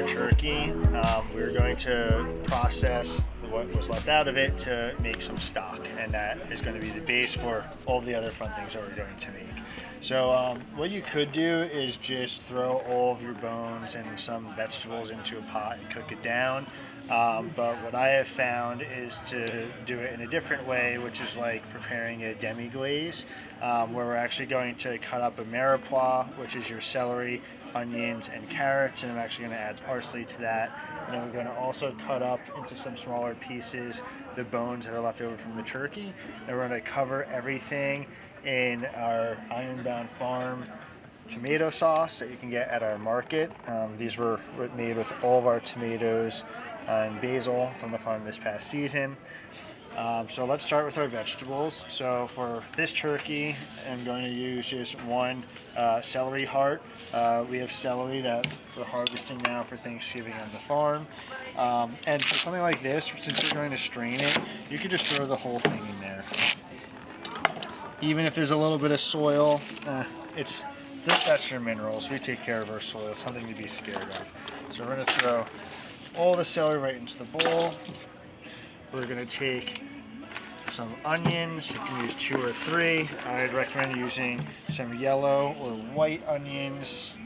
our turkey, we're going to process what was left out of it to make some stock, and that is going to be the base for all the other fun things that we're going to make. So what you could do is just throw all of your bones and some vegetables into a pot and cook it down. But what I have found is to do it in a different way, which is like preparing a demi-glaze, where we're actually going to cut up a mirepoix, which is your celery, onions, and carrots, and I'm actually going to add parsley to that. And then we're going to also cut up into some smaller pieces the bones that are left over from the turkey, and we're going to cover everything in our Ironbound Farm tomato sauce that you can get at our market. These were made with all of our tomatoes and basil from the farm this past season. So let's start with our vegetables. So for this turkey, I'm going to use just one celery heart. We have celery that we're harvesting now for Thanksgiving on the farm. And for something like this, since you're going to strain it, you could just throw the whole thing in there. Even if there's a little bit of soil, that's your minerals. We take care of our soil. It's something to be scared of. So we're going to throw all the celery right into the bowl. We're going to take some onions. You can use 2 or 3. I'd recommend using some yellow or white onions.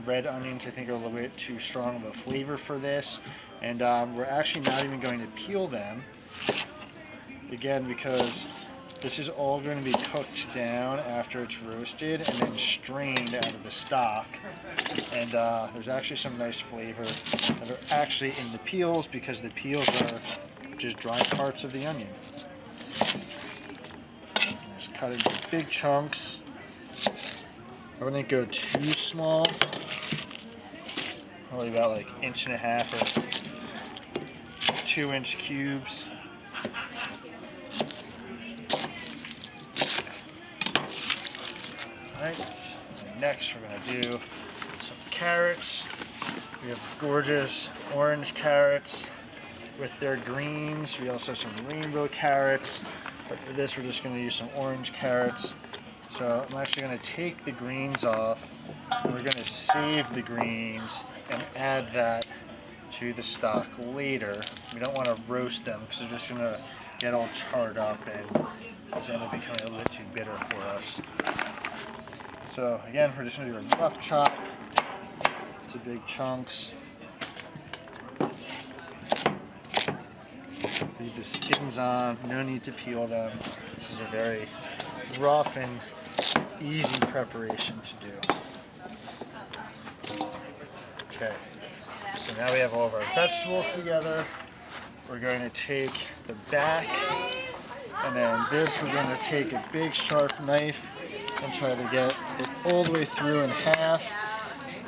Red onions I think are a little bit too strong of a flavor for this. And we're actually not even going to peel them. Again, because this is all going to be cooked down after it's roasted and then strained out of the stock. And there's actually some nice flavor that are actually in the peels, because the peels are just dry parts of the onion. Just cut it into big chunks. I wouldn't go too small. Probably about like 1.5 or 2-inch cubes. Alright, next we're going to do some carrots. We have gorgeous orange carrots with their greens. We also have some rainbow carrots, but for this we're just going to use some orange carrots. So I'm actually going to take the greens off, and we're going to save the greens and add that to the stock later. We don't want to roast them because they're just going to get all charred up and just end up becoming a little bit too bitter for us. So again, we're just going to do a rough chop to big chunks. Leave the skins on, no need to peel them. This is a very rough and easy preparation to do. Okay, so now we have all of our vegetables together. We're going to take the back, and then this we're going to take a big sharp knife and try to get it all the way through in half.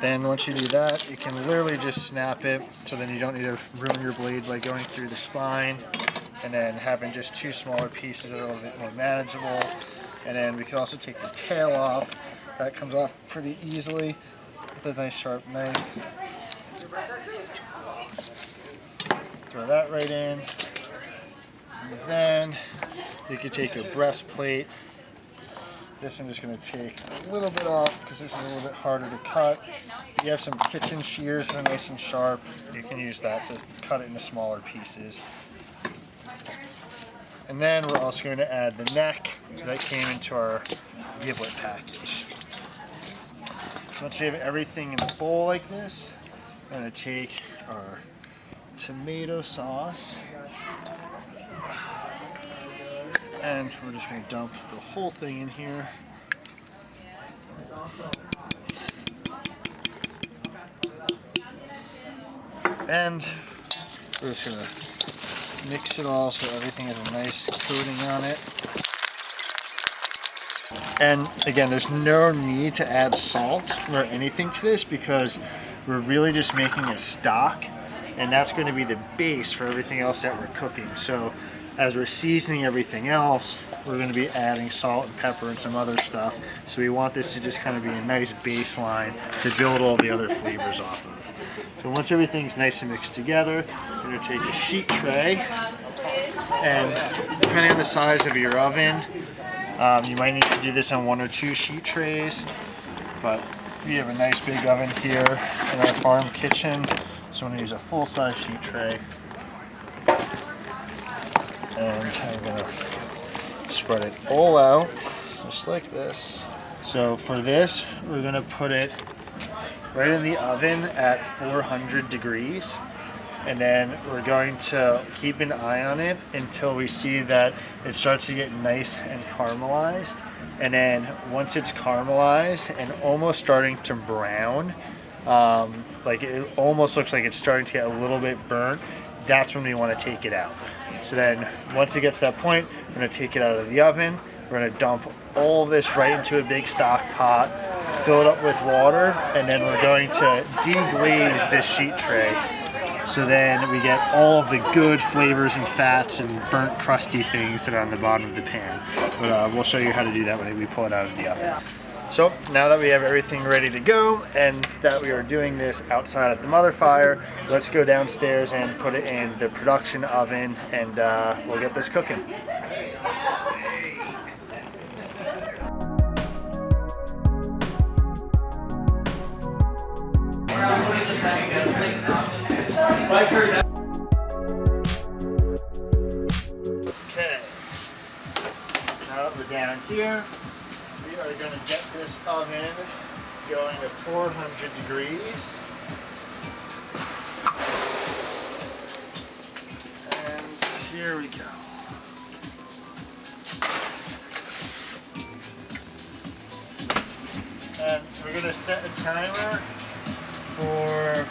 Then once you do that, you can literally just snap it, so then you don't need to ruin your blade by going through the spine, and then having just 2 smaller pieces that are a little bit more manageable. And then we can also take the tail off. That comes off pretty easily with a nice sharp knife. Throw that right in. And then you can take your breastplate. This I'm just going to take a little bit off because this is a little bit harder to cut. If you have some kitchen shears that are nice and sharp, you can use that to cut it into smaller pieces. And then we're also going to add the neck that came into our giblet package. So once we have everything in a bowl like this, we're going to take our tomato sauce, and we're just going to dump the whole thing in here. And we're just going to mix it all so everything has a nice coating on it. And again, there's no need to add salt or anything to this because we're really just making a stock, and that's going to be the base for everything else that we're cooking. So as we're seasoning everything else, we're going to be adding salt and pepper and some other stuff. So we want this to just kind of be a nice baseline to build all the other flavors off of. So once everything's nice and mixed together, we're going to take a sheet tray, and depending on the size of your oven, you might need to do this on 1 or 2 sheet trays, but we have a nice big oven here in our farm kitchen. So I'm gonna use a full-size sheet tray. And I'm gonna spread it all out, just like this. So for this, we're gonna put it right in the oven at 400 degrees. And then we're going to keep an eye on it until we see that it starts to get nice and caramelized. And then once it's caramelized and almost starting to brown, like it almost looks like it's starting to get a little bit burnt, that's when we want to take it out. So then once it gets to that point, we're going to take it out of the oven. We're going to dump all this right into a big stock pot, fill it up with water, and then we're going to deglaze this sheet tray. So then we get all of the good flavors and fats and burnt crusty things that are on the bottom of the pan. But we'll show you how to do that when we pull it out of the oven. So now that we have everything ready to go and that we are doing this outside at the mother fire, let's go downstairs and put it in the production oven, and we'll get this cooking. Okay, now that we're down here, we are going to get this oven going to 400 degrees. And here we go. And we're going to set a timer for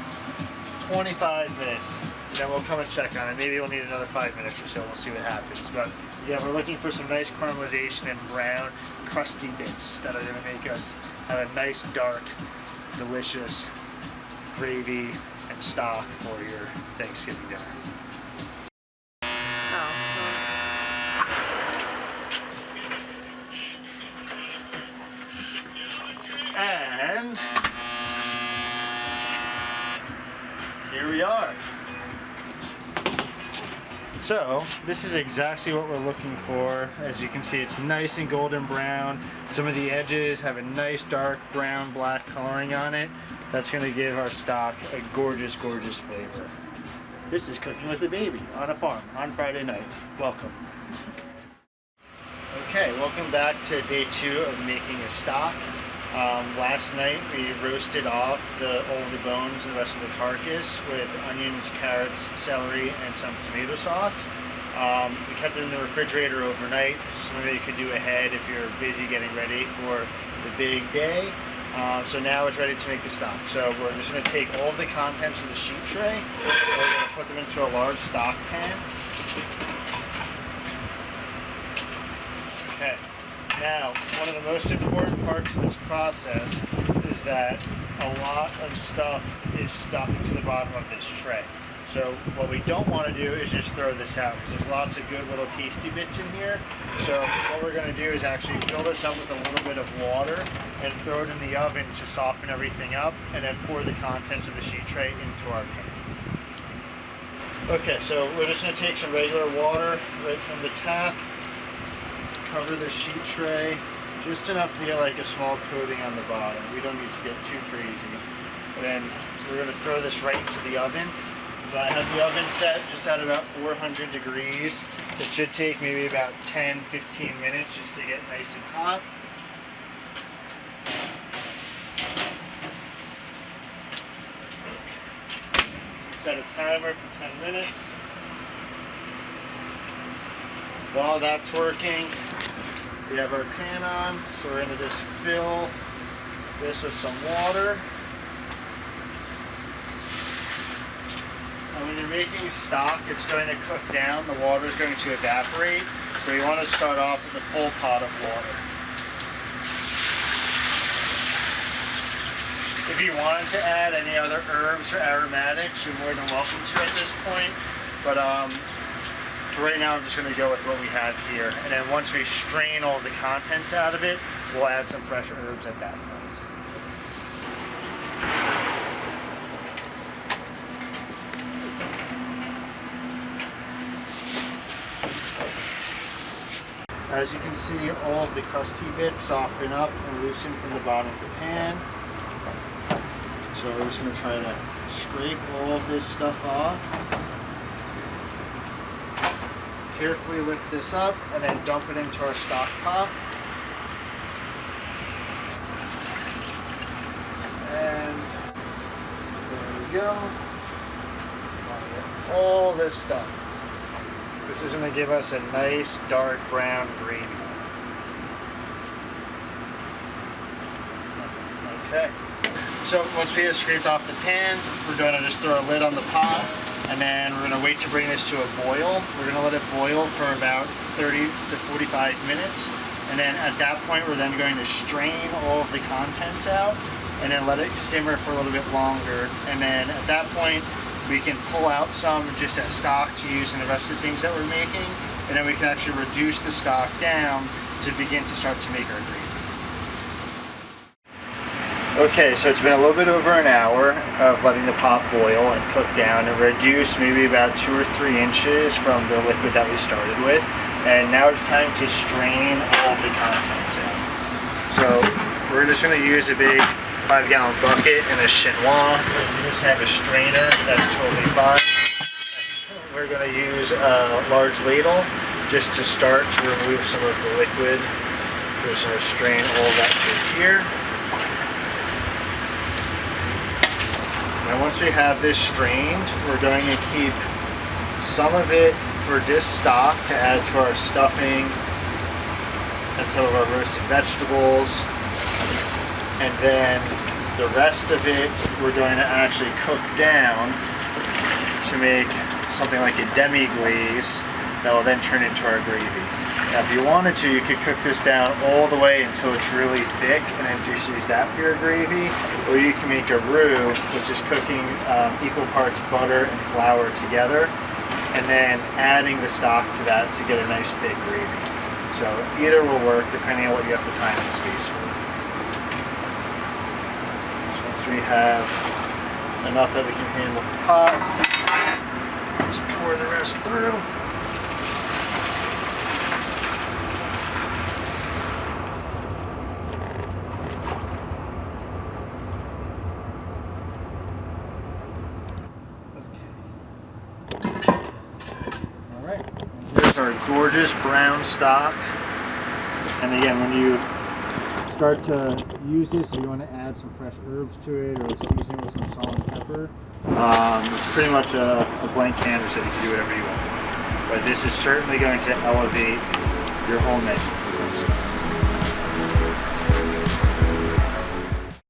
25 minutes. Then we'll come and check on it. Maybe we'll need another 5 minutes or so. We'll see what happens. But yeah, we're looking for some nice caramelization and brown, crusty bits that are going to make us have a nice, dark, delicious gravy and stock for your Thanksgiving dinner. And here we are. So this is exactly what we're looking for. As you can see, it's nice and golden brown. Some of the edges have a nice dark brown black coloring on it. That's going to give our stock a gorgeous, gorgeous flavor. This is Cooking with the Baby on a farm on Friday night. Welcome. Okay, welcome back to day 2 of making a stock. Last night we roasted off all the bones and the rest of the carcass with onions, carrots, celery, and some tomato sauce. We kept it in the refrigerator overnight. This is something that you could do ahead if you're busy getting ready for the big day. So now it's ready to make the stock. So we're just going to take all of the contents of the sheet tray. We're going to put them into a large stock pan. Okay. Now, one of the most important parts of this process is that a lot of stuff is stuck to the bottom of this tray. So what we don't want to do is just throw this out, because there's lots of good little tasty bits in here. So what we're going to do is actually fill this up with a little bit of water and throw it in the oven to soften everything up, and then pour the contents of the sheet tray into our pan. Okay, so we're just going to take some regular water right from the tap, cover the sheet tray just enough to get like a small coating on the bottom. We don't need to get too crazy. And then we're going to throw this right into the oven. So I have the oven set just at about 400 degrees. It should take maybe about 10-15 minutes just to get nice and hot. Set a timer for 10 minutes. While that's working, we have our pan on, so we're going to just fill this with some water. And when you're making stock, it's going to cook down. The water is going to evaporate, so you want to start off with a full pot of water. If you wanted to add any other herbs or aromatics, you're more than welcome to at this point. But for right now, I'm just going to go with what we have here. And then once we strain all the contents out of it, we'll add some fresh herbs at that point. As you can see, all of the crusty bits soften up and loosen from the bottom of the pan. So we're just going to try to scrape all of this stuff off. Carefully lift this up and then dump it into our stock pot. And there we go. All this stuff. This is going to give us a nice dark brown gravy. Okay. So once we have scraped off the pan, we're going to just throw a lid on the pot, and then we're going to wait to bring this to a boil. We're going to let it boil for about 30 to 45 minutes, and then at that point we're then going to strain all of the contents out and then let it simmer for a little bit longer, and then at that point we can pull out some just as stock to use in the rest of the things that we're making, and then we can actually reduce the stock down to begin to start to make our gravy. Okay, so it's been a little bit over an hour of letting the pot boil and cook down and reduce maybe about 2 or 3 inches from the liquid that we started with. And now it's time to strain all of the contents out. So we're just going to use a big 5-gallon bucket and a chinois. You just have a strainer, that's totally fine. We're going to use a large ladle just to start to remove some of the liquid. We're just going to strain all of that through here. And once we have this strained, we're going to keep some of it for just stock to add to our stuffing and some of our roasted vegetables. And then the rest of it we're going to actually cook down to make something like a demi-glaze that will then turn into our gravy. Now if you wanted to, you could cook this down all the way until it's really thick and then just use that for your gravy. Or you can make a roux, which is cooking equal parts butter and flour together and then adding the stock to that to get a nice thick gravy. So either will work depending on what you have the time and space for. So once we have enough that we can handle the pot, just pour the rest through. Here's our gorgeous brown stock. And again, when you start to use this, if you want to add some fresh herbs to it or season it with some salt and pepper, it's pretty much a blank canvas that you can do whatever you want with. But this is certainly going to elevate your whole menu for this.